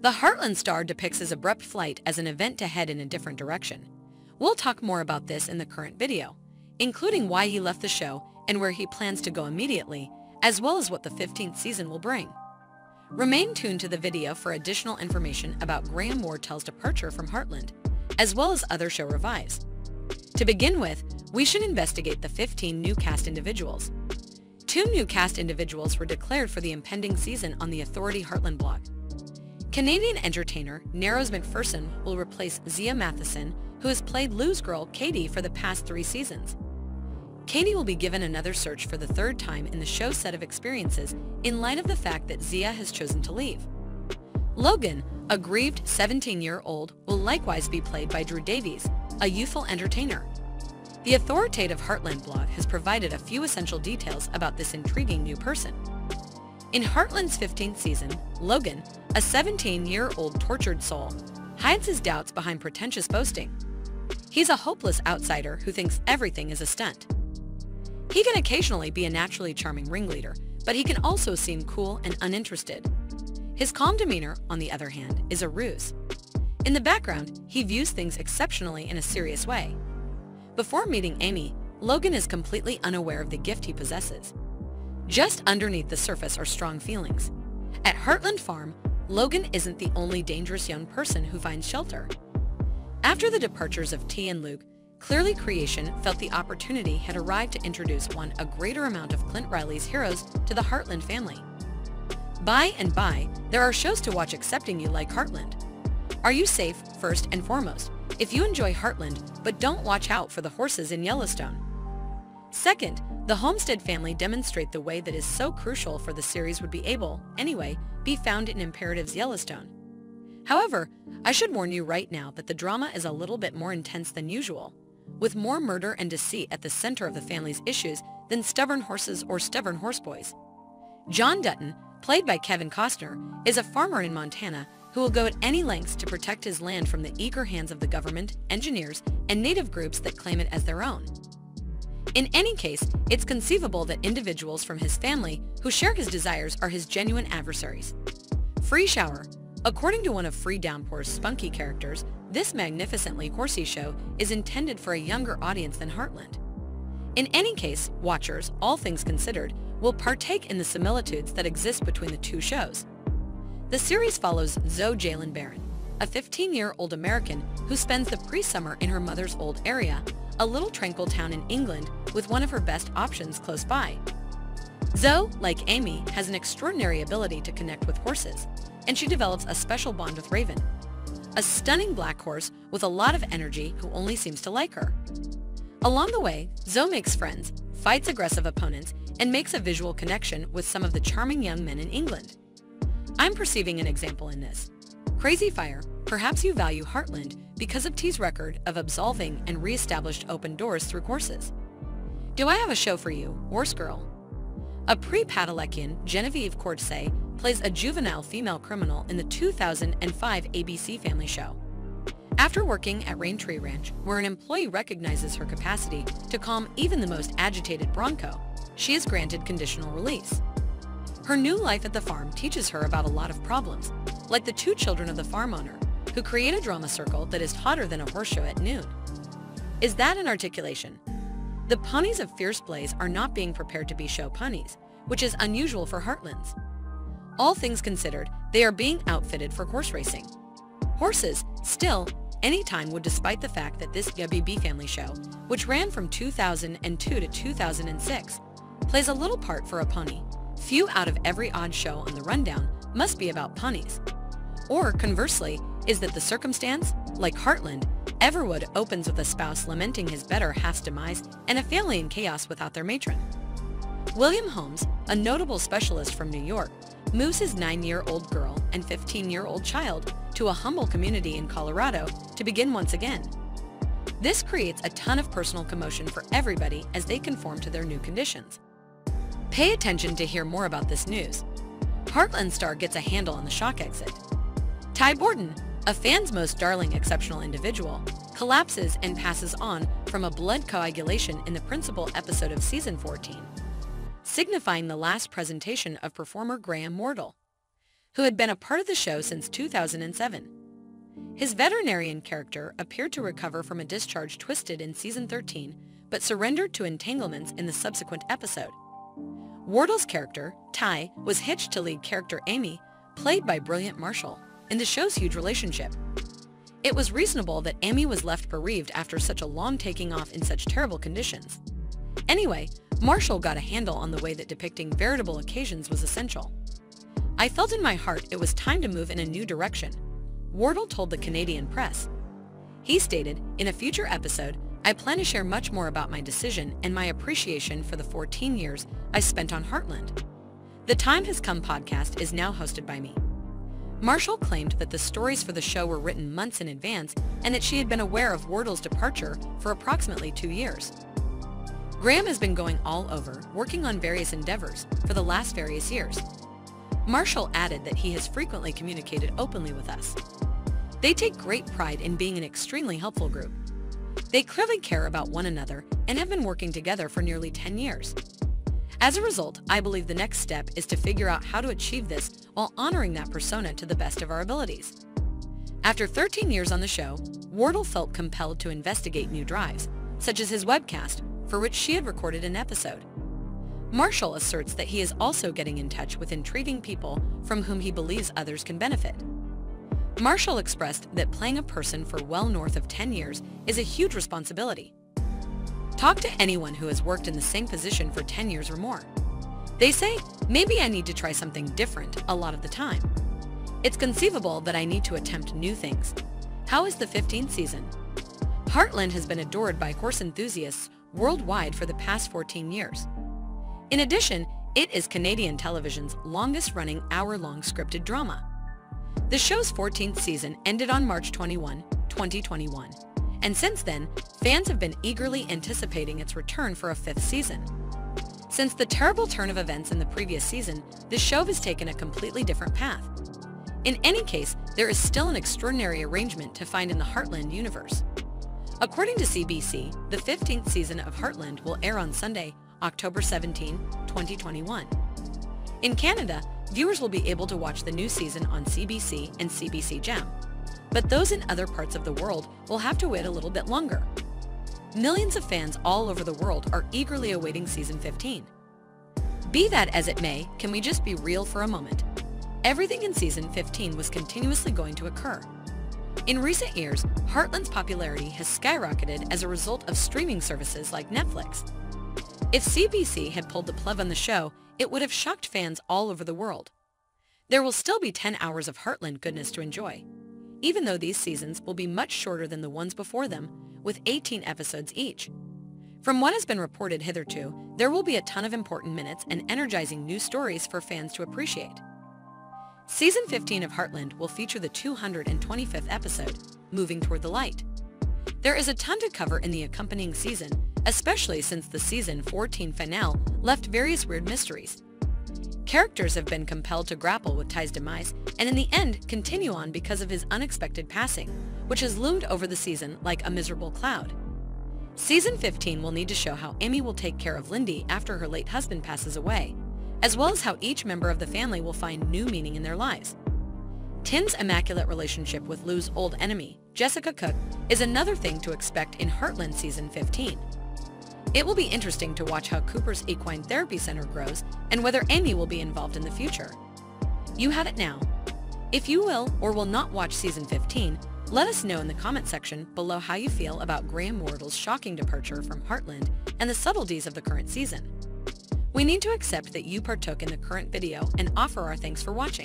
The Heartland star depicts his abrupt flight as an event to head in a different direction. We'll talk more about this in the current video, including why he left the show and where he plans to go immediately, as well as what the 15th season will bring. Remain tuned to the video for additional information about Graham Wardtell's departure from Heartland, as well as other show revives. To begin with, we should investigate the 15 new cast individuals. 2 new cast individuals were declared for the impending season on the Authority Heartland blog. Canadian entertainer Narrows McPherson will replace Zia Matheson, who has played Lou's girl Katie for the past 3 seasons. Katie will be given another search for the 3rd time in the show's set of experiences in light of the fact that Zia has chosen to leave. Logan, a grieved 17-year-old, will likewise be played by Drew Davies, a youthful entertainer. The authoritative Heartland blog has provided a few essential details about this intriguing new person. In Heartland's 15th season, Logan, a 17-year-old tortured soul, hides his doubts behind pretentious boasting. He's a hopeless outsider who thinks everything is a stunt. He can occasionally be a naturally charming ringleader, but he can also seem cool and uninterested. His calm demeanor, on the other hand, is a ruse. In the background, he views things exceptionally in a serious way. Before meeting Amy, Logan is completely unaware of the gift he possesses. Just underneath the surface are strong feelings. At Heartland Farm, Logan isn't the only dangerous young person who finds shelter. After the departures of T and Luke, Clearly Creation felt the opportunity had arrived to introduce a greater amount of Clint Riley's heroes to the Heartland family. By and by, there are shows to watch accepting you like Heartland. Are you safe, first and foremost, if you enjoy Heartland but don't watch out for the horses in Yellowstone? Second, the Homestead family demonstrate the way that is so crucial for the series would be able, anyway, be found in Imperative's Yellowstone. However, I should warn you right now that the drama is a little bit more intense than usual, with more murder and deceit at the center of the family's issues than stubborn horses or stubborn horseboys. John Dutton, played by Kevin Costner, is a farmer in Montana who will go at any lengths to protect his land from the eager hands of the government, engineers, and native groups that claim it as their own. In any case, it's conceivable that individuals from his family who share his desires are his genuine adversaries. Free Shower. According to one of Free Downpour's spunky characters, this magnificently horsey show is intended for a younger audience than Heartland. In any case, watchers, all things considered, will partake in the similitudes that exist between the 2 shows. The series follows Zoe Jalen Barron, a 15-year-old American who spends the pre-summer in her mother's old area, a little tranquil town in England with one of her best options close by. Zoe, like Amy, has an extraordinary ability to connect with horses, and she develops a special bond with Raven, a stunning black horse with a lot of energy who only seems to like her. Along the way, Zoe makes friends, fights aggressive opponents, and makes a visual connection with some of the charming young men in England. I'm perceiving an example in this. Crazy Fire, perhaps you value Heartland because of T's record of absolving and re-established open doors through courses. Do I have a show for you, Horse Girl? A pre-Padaleckian, Genevieve Cordsay, plays a juvenile female criminal in the 2005 ABC Family show. After working at Raintree Ranch, where an employee recognizes her capacity to calm even the most agitated bronco, she is granted conditional release. Her new life at the farm teaches her about a lot of problems, like the 2 children of the farm owner, who create a drama circle that is hotter than a horse show at noon. Is that an articulation? The ponies of Fierce Blaze are not being prepared to be show ponies, which is unusual for Heartlands. All things considered, they are being outfitted for horse racing. Horses, still, anytime would, despite the fact that this WB Family show, which ran from 2002 to 2006, plays a little part for a pony. Few out of every odd show on the rundown must be about ponies. Or, conversely, is that the circumstance, like Heartland, Everwood opens with a spouse lamenting his better half's demise and a family in chaos without their matron. William Holmes, a notable specialist from New York, moves his 9-year-old girl and 15-year-old child to a humble community in Colorado to begin once again. This creates a ton of personal commotion for everybody as they conform to their new conditions. Pay attention to hear more about this news. Heartland star gets a handle on the shock exit. Ty Borden, a fan's most darling exceptional individual, collapses and passes on from a blood coagulation in the principal episode of season 14, signifying the last presentation of performer Graham Wardtell. who had been a part of the show since 2007. His veterinarian character appeared to recover from a discharge twisted in Season 13, but surrendered to entanglements in the subsequent episode. Wardle's character, Ty, was hitched to lead character Amy, played by brilliant Marshall, in the show's huge relationship. It was reasonable that Amy was left bereaved after such a long taking off in such terrible conditions. Anyway, Marshall got a handle on the way that depicting veritable occasions was essential. "I felt in my heart it was time to move in a new direction," Wardle told the Canadian press. He stated, "In a future episode, I plan to share much more about my decision and my appreciation for the 14 years I spent on Heartland. The Time Has Come podcast is now hosted by me." Marshall claimed that the stories for the show were written months in advance and that she had been aware of Wardle's departure for approximately 2 years. "Graham has been going all over, working on various endeavors for the last various years." Marshall added that he has frequently communicated openly with us. "They take great pride in being an extremely helpful group. They clearly care about one another and have been working together for nearly 10 years. As a result, I believe the next step is to figure out how to achieve this while honoring that persona to the best of our abilities." After 13 years on the show, Wardle felt compelled to investigate new drives, such as his webcast, for which she had recorded an episode. Marshall asserts that he is also getting in touch with intriguing people from whom he believes others can benefit. Marshall expressed that playing a person for well north of 10 years is a huge responsibility. "Talk to anyone who has worked in the same position for 10 years or more. They say, maybe I need to try something different a lot of the time. It's conceivable that I need to attempt new things. How is the 15th season? Heartland has been adored by horse enthusiasts worldwide for the past 14 years. In addition, it is Canadian television's longest-running hour-long scripted drama. The show's 14th season ended on March 21, 2021, and since then, fans have been eagerly anticipating its return for a 5th season. Since the terrible turn of events in the previous season, the show has taken a completely different path. In any case, there is still an extraordinary arrangement to find in the Heartland universe. According to CBC, the 15th season of Heartland will air on Sunday, October 17, 2021. In Canada, viewers will be able to watch the new season on CBC and CBC Gem, but those in other parts of the world will have to wait a little bit longer. Millions of fans all over the world are eagerly awaiting Season 15. Be that as it may, can we just be real for a moment? Everything in Season 15 was continuously going to occur. In recent years, Heartland's popularity has skyrocketed as a result of streaming services like Netflix. If CBC had pulled the plug on the show, it would have shocked fans all over the world. There will still be 10 hours of Heartland goodness to enjoy, even though these seasons will be much shorter than the ones before them, with 18 episodes each. From what has been reported hitherto, there will be a ton of important minutes and energizing new stories for fans to appreciate. Season 15 of Heartland will feature the 225th episode, Moving Toward the Light. There is a ton to cover in the accompanying season, especially since the Season 14 finale left various weird mysteries. Characters have been compelled to grapple with Ty's demise and in the end continue on because of his unexpected passing, which has loomed over the season like a miserable cloud. Season 15 will need to show how Amy will take care of Lindy after her late husband passes away, as well as how each member of the family will find new meaning in their lives. Tim's immaculate relationship with Lou's old enemy, Jessica Cook, is another thing to expect in Heartland Season 15. It will be interesting to watch how Cooper's Equine Therapy Center grows and whether Amy will be involved in the future. You have it now. If you will or will not watch Season 15, let us know in the comment section below how you feel about Graham Wardle's shocking departure from Heartland and the subtleties of the current season. We need to accept that you partook in the current video and offer our thanks for watching.